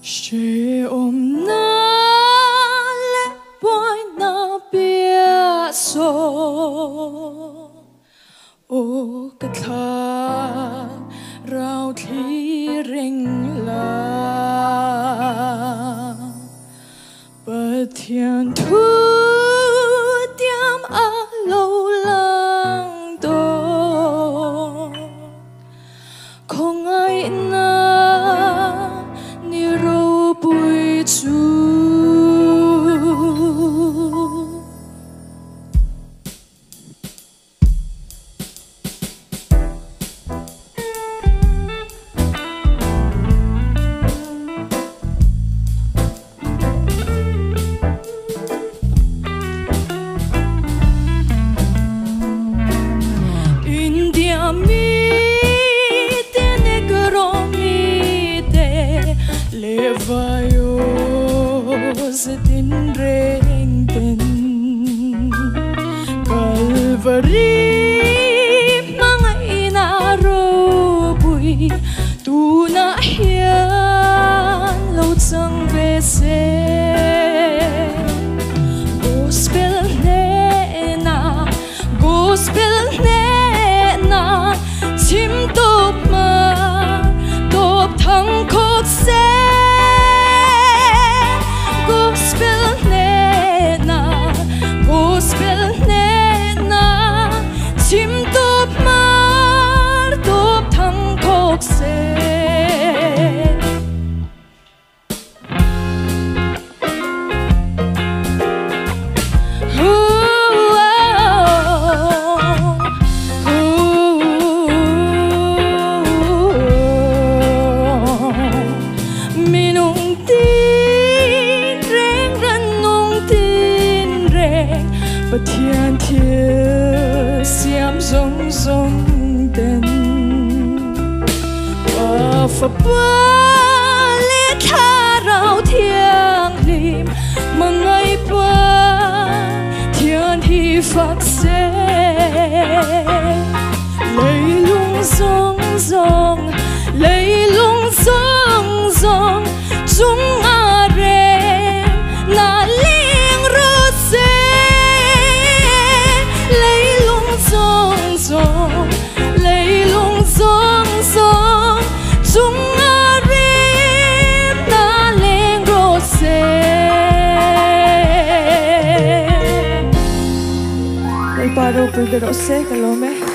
Hrehawmna le buaina piah so o katha rau thi ring la Pathian thu tiam a lo lang do không ai na ni ro bui chu Tin reng ten Calvary mga inaro bui tu na hian lo chang ve se gospel ne na chim top ma top thang khok se Gospel ne na chim top mar top thang khok se Pathian thiê xiêm rong rong tên và phật ba lê tha rau thiêng lim mà ngày qua thiên hi phật sẽ lấy lung rong rong chúng a re na liêng rơ se lấy lung rong chúng a rim na lên rô se lấy ba rô bê rô se ka lo me